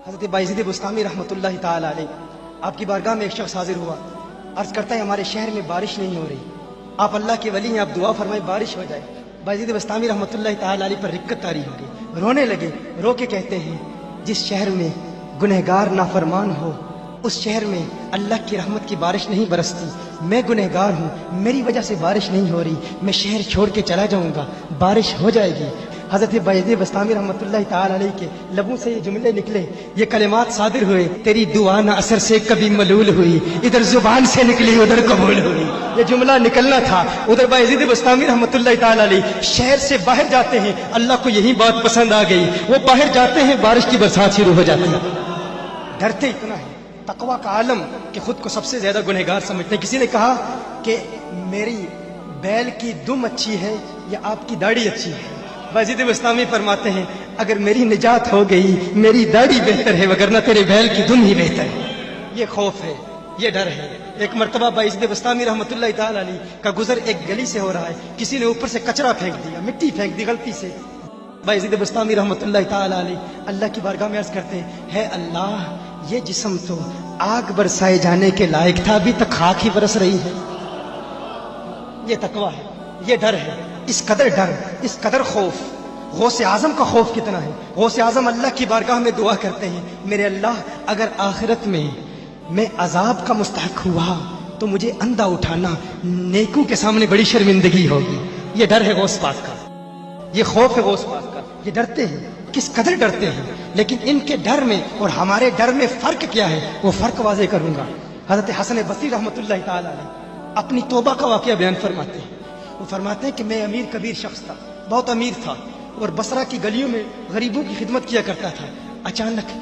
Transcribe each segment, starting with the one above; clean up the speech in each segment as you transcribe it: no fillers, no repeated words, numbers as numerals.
حضرت بایزید بستامی رحمۃ اللہ تعالی علیہ آپ کی بارگاہ میں ایک شخص حاضر ہوا، عرض کرتا ہے ہمارے شہر میں بارش نہیں ہو رہی، آپ اللہ کے ولی ہیں، آپ دعا فرمائیں بارش ہو جائے۔ بایزید بستامی رحمۃ اللہ تعالی علیہ پر رکت طاری ہو گئی، رونے لگے، رو کے کہتے ہیں جس شہر میں گنہگار نافرمان ہو اس شہر میں اللہ کی رحمت کی بارش نہیں برستی، میں گنہگار ہوں، میری وجہ سے بارش نہیں ہو رہی، میں شہر چھوڑ کے چلا جاؤں گا، بارش ہو جائے گی۔ حضرت بایزید بستامی رحمۃ اللہ تعالی علیہ کے لبوں سے یہ جملے نکلے، یہ کلمات صادر ہوئے، تیری دعا نہ اثر سے کبھی ملول ہوئی، ادھر زبان سے نکلی ادھر قبول ہوئی۔ یہ جملہ نکلنا تھا۔ ادھر بایزید بستامی رحمۃ اللہ تعالی علیہ شہر سے باہر جاتے ہیں، اللہ کو یہی بات پسند آ گئی، وہ باہر جاتے ہیں، بارش کی برسات شروع ہو جاتی ہے۔ ڈرتے اتنا ہے تقویٰ کا عالم کہ خود کو سب سے زیادہ گنہگار سمجھتے ہیں۔ کسی نے کہا کہ میری بیل کی دم اچھی ہے یا آپ کی داڑھی اچھی ہے؟ بایزید بستامی فرماتے ہیں اگر میری نجات ہو گئی میری داڑھی بہتر ہے، وگرنہ تیرے بیل کی دم ہی بہتر ہے۔ یہ خوف ہے، یہ ڈر ہے۔ ایک مرتبہ بایزید بستامی رحمۃ اللہ تعالی علیہ کا گزر ایک گلی سے ہو رہا ہے، کسی نے اوپر سے کچرا پھینک دیا، مٹی پھینک دی غلطی سے۔ بایزید بستامی رحمۃ اللہ تعالی علیہ اللہ کی بارگاہ میں عرض کرتے ہیں ہے اللہ، یہ جسم تو آگ برسائے جانے کے لائق تھا، ابھی تک خاک ہی برس رہی ہے۔ یہ تقویٰ ہے، یہ ڈر ہے، اس قدر ڈر، اس قدر خوف۔ غوث اعظم کا خوف کتنا ہے۔ غوث اعظم اللہ کی بارگاہ میں دعا کرتے ہیں میرے اللہ اگر آخرت میں میں عذاب کا مستحق ہوا تو مجھے اندھا اٹھانا، نیکوں کے سامنے بڑی شرمندگی ہوگی۔ یہ ڈر ہے غوث پاک کا، یہ خوف ہے غوث پاک کا۔ یہ ڈرتے ہیں، کس قدر ڈرتے ہیں، لیکن ان کے ڈر میں اور ہمارے ڈر میں فرق کیا ہے وہ فرق واضح کروں گا۔ حضرت حسن بصری رحمۃ اللہ تعالی علیہ اپنی توبہ کا واقعہ بیان فرماتے ہیں۔ وہ فرماتے ہیں کہ میں امیر کبیر شخص تھا، بہت امیر تھا، اور بصرہ کی گلیوں میں غریبوں کی خدمت کیا کرتا تھا۔ اچانک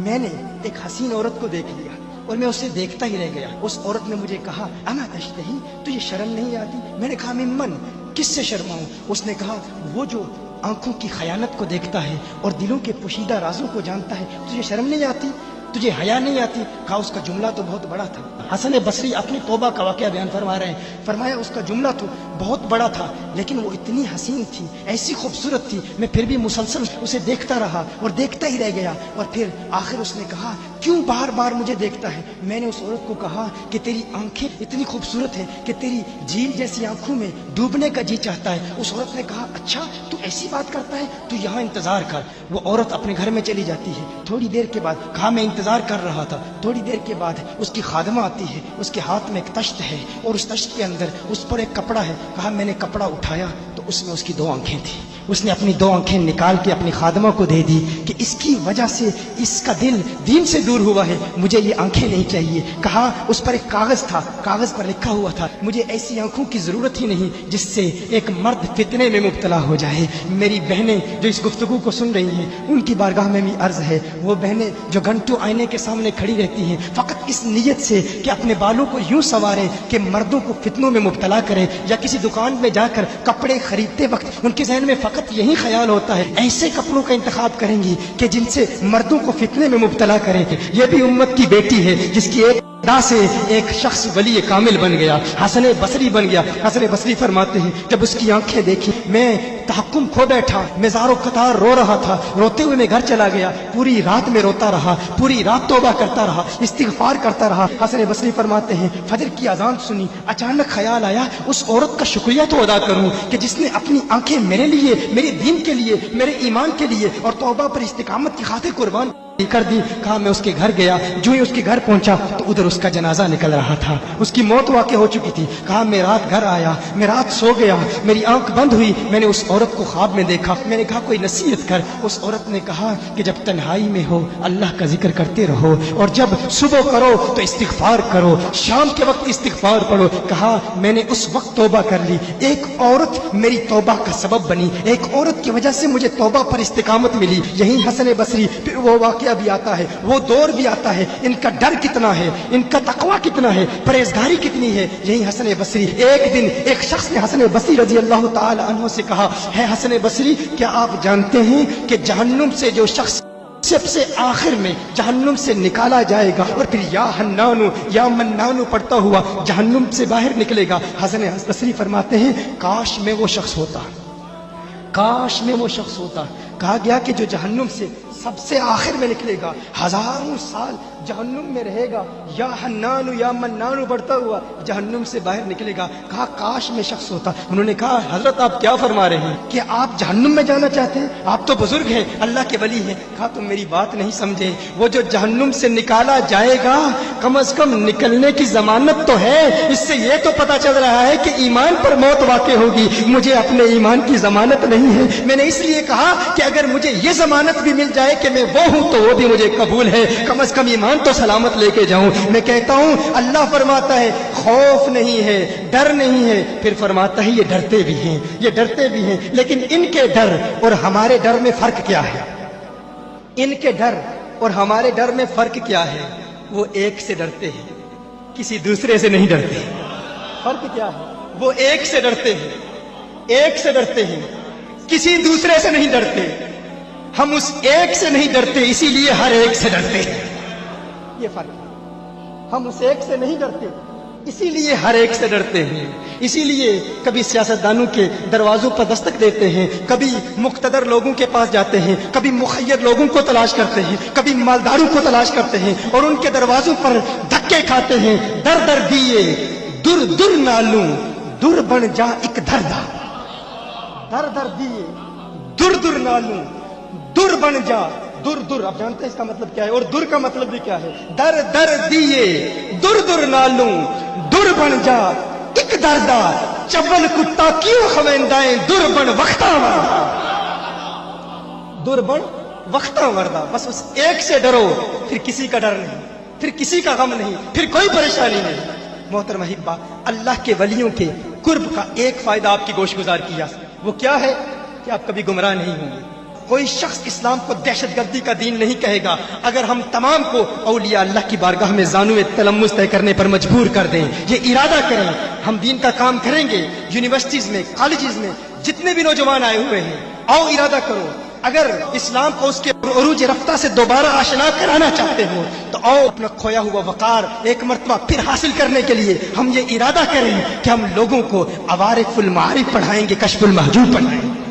میں نے ایک حسین عورت کو دیکھ لیا اور میں اسے دیکھتا ہی رہ گیا۔ اس عورت نے مجھے کہا اما تشتہی، تجھے شرم نہیں آتی؟ میں نے کہا ممن، کس سے شرماؤں؟ اس نے کہا وہ جو آنکھوں کی خیانت کو دیکھتا ہے اور دلوں کے پوشیدہ رازوں کو جانتا ہے، تجھے شرم نہیں آتی؟ تجھے حیا نہیں آتی؟ کہا اس کا جملہ تو بہت بڑا تھا۔ حسن بصری اپنی توبہ کا واقعہ بیان فرما رہے ہیں، فرمایا اس کا جملہ تو بہت بڑا تھا لیکن وہ اتنی حسین تھی، ایسی خوبصورت تھی، میں پھر بھی مسلسل اسے دیکھتا رہا اور دیکھتا ہی رہ گیا۔ اور پھر آخر اس نے کہا کیوں بار بار مجھے دیکھتا ہے؟ میں نے اس عورت کو کہا کہ تیری آنکھیں اتنی خوبصورت ہیں کہ تیری جھیل جیسی آنکھوں میں ڈوبنے کا جی چاہتا ہے۔ اس عورت نے کہا اچھا تو ایسی بات کرتا ہے، تو یہاں انتظار کر۔ وہ عورت اپنے گھر میں چلی جاتی ہے، تھوڑی دیر کے بعد کہا میں انتظار کر رہا تھا، تھوڑی دیر کے بعد اس کی خادمہ آتی ہے، اس کے ہاتھ میں ایک تشت ہے اور اس تشت کے اندر اس پر ایک کپڑا ہے۔ کہا میں نے کپڑا اٹھایا تو اس میں اس کی 2 آنکھیں تھیں۔ اس نے اپنی 2 آنکھیں نکال کے اپنی خادمہ کو دے دی کہ اس کی وجہ سے اس کا دل دین سے دور ہوا ہے، مجھے یہ آنکھیں نہیں چاہیے۔ کہا اس پر ایک کاغذ تھا، کاغذ پر لکھا ہوا تھا مجھے ایسی آنکھوں کی ضرورت ہی نہیں جس سے ایک مرد فتنے میں مبتلا ہو جائے۔ میری بہنیں جو اس گفتگو کو سن رہی ہیں ان کی بارگاہ میں بھی عرض ہے، وہ بہنیں جو گھنٹوں آئینے کے سامنے کھڑی رہتی ہیں فقط اس نیت سے کہ اپنے بالوں کو یوں سنواریں کہ مردوں کو فتنوں میں مبتلا کریں، یا کسی دکان میں جا کر کپڑے خریدتے وقت ان کے ذہن میں فقط یہی خیال ہوتا ہے ایسے کپڑوں کا انتخاب کریں گی کہ جن سے مردوں کو فتنے میں مبتلا کریں۔ یہ بھی امت کی بیٹی ہے جس کی ایک ادا سے ایک شخص ولی کامل بن گیا، حسن بصری بن گیا۔ حسن بصری فرماتے ہیں جب اس کی آنکھیں دیکھی میں تحکم کھو بیٹھا، میں زار و قطار رو رہا تھا، روتے ہوئے میں گھر چلا گیا، پوری رات میں روتا رہا، پوری رات توبہ کرتا رہا، استغفار کرتا رہا۔ حسن بصری فرماتے ہیں فجر کی اذان سنی، اچانک خیال آیا اس عورت کا شکریہ تو ادا کروں کہ جس نے اپنی آنکھیں میرے لیے، میرے دین کے لیے، میرے ایمان کے لیے اور توبہ پر استقامت کی خاطر قربان کر دی۔ کہا میں اس کے گھر گیا، جو ہی اس کے گھر پہنچا تو ادھر اس کا جنازہ نکل رہا تھا، اس کی موت واقع ہو چکی تھی۔ کہا میں رات گھر آیا، میں رات سو گیا، میری آنکھ بند ہوئی، میں نے اس عورت کو خواب میں دیکھا، میں نے کہا کوئی نصیحت کر۔ اس عورت نے کہا کہ جب تنہائی میں ہو اللہ کا ذکر کرتے رہو، اور جب صبح کرو تو استغفار کرو، شام کے وقت استغفار پڑھو۔ کہا میں نے اس وقت توبہ کر لی، ایک عورت میری توبہ کا سبب بنی، ایک عورت کی وجہ سے مجھے توبہ پر استقامت ملی۔ یہی حسن بصری پھر وہ واقعہ بھی آتا ہے، وہ دور بھی آتا ہے، ان کا ڈر کتنا ہے، ان کا تقویٰ کتنا ہے، پرہیزگاری کتنی ہے۔ یہی حسن بصری ایک دن ایک شخص نے حسن بصری رضی اللہ تعالی عنہ سے کہا ہے حسن بصری کیا آپ جانتے ہیں کہ جہنم سے جو شخص سب سے آخر میں جہنم سے نکالا جائے گا اور پھر یا حنانو یا منانو پڑھتا ہوا جہنم سے باہر نکلے گا؟ حسن بصری فرماتے ہیں کاش میں وہ شخص ہوتا، کاش میں وہ شخص ہوتا کہا گیا کہ جو جہنم سے سب سے آخر میں نکلے گا، ہزاروں سال جہنم میں رہے گا، یا حنان یا منان بڑھتا ہوا جہنم سے باہر نکلے گا۔ کہا کاش میں شخص ہوتا۔ انہوں نے کہا حضرت آپ کیا فرما رہے ہیں کہ آپ جہنم میں جانا چاہتے ہیں؟ آپ تو بزرگ ہیں، اللہ کے ولی ہیں۔ کہا تم میری بات نہیں سمجھے، وہ جو جہنم سے نکالا جائے گا کم از کم نکلنے کی ضمانت تو ہے، اس سے یہ تو پتا چل رہا ہے کہ ایمان پر موت واقع ہوگی۔ مجھے اپنے ایمان کی ضمانت نہیں ہے، میں نے اس لیے کہا کہ اگر مجھے یہ ضمانت بھی مل جائے کہ میں وہ ہوں تو وہ بھی مجھے قبول ہے، کم از کم ایمان تو سلامت لے کے جاؤں۔ میں کہتا ہوں اللہ فرماتا ہے خوف نہیں ہے، ڈر نہیں ہے، پھر فرماتا ہے یہ ڈرتے بھی ہیں، یہ ڈرتے بھی ہیں، لیکن ان کے ڈر اور ہمارے ڈر میں فرق کیا ہے؟ ان کے ڈر اور ہمارے ڈر میں فرق کیا ہے؟ وہ ایک سے ڈرتے ہیں، کسی دوسرے سے نہیں ڈرتے۔ فرق کیا ہے؟ وہ ایک سے ڈرتے ہیں، ایک سے ڈرتے ہیں، کسی دوسرے سے نہیں ڈرتے۔ ہم اس ایک سے نہیں ڈرتے، اسی لیے ہر ایک سے ڈرتے ہیں۔ یہ فرق ہے، ہم اس ایک سے نہیں ڈرتے اسی لیے ہر ایک سے ڈرتے ہیں۔ اسی لیے کبھی سیاستدانوں کے دروازوں پر دستک دیتے ہیں، کبھی مقتدر لوگوں کے پاس جاتے ہیں، کبھی مخیر لوگوں کو تلاش کرتے ہیں، کبھی مالداروں کو تلاش کرتے ہیں اور ان کے دروازوں پر دھکے کھاتے ہیں۔ در در دیے در در نالوں در بن جا ایک دردا، در در دیے در در نالوں در بن جا در در۔ آپ جانتے ہیں اس کا مطلب کیا ہے، اور در کا مطلب بھی کیا ہے؟ در در دیے در در نالوں در بن جا ایک دردا، چول کتا کیوں خویندائیں در بن وقتا وردا، در بن وقتا وردا۔ بس اس ایک سے ڈرو، پھر کسی کا ڈر نہیں، پھر کسی کا غم نہیں، پھر کوئی پریشانی نہیں۔ محترم احبہ، اللہ کے ولیوں کے قرب کا ایک فائدہ آپ کی گوش گزار کیا، وہ کیا ہے کہ آپ کبھی گمراہ نہیں ہوں گے۔ کوئی شخص اسلام کو دہشت گردی کا دین نہیں کہے گا اگر ہم تمام کو اولیاء اللہ کی بارگاہ میں زانوئے تلمس طے کرنے پر مجبور کر دیں، یہ ارادہ کریں ہم دین کا کام کریں گے۔ یونیورسٹیز میں، کالجز میں جتنے بھی نوجوان آئے ہوئے ہیں، آؤ ارادہ کرو، اگر اسلام کو اس کے عروج رفتہ سے دوبارہ آشنا کرانا چاہتے ہو تو آؤ اپنا کھویا ہوا وقار ایک مرتبہ پھر حاصل کرنے کے لیے ہم یہ ارادہ کریں کہ ہم لوگوں کو عوارف المعارف پڑھائیں گے، کشف المحجوب پڑھائیں گے۔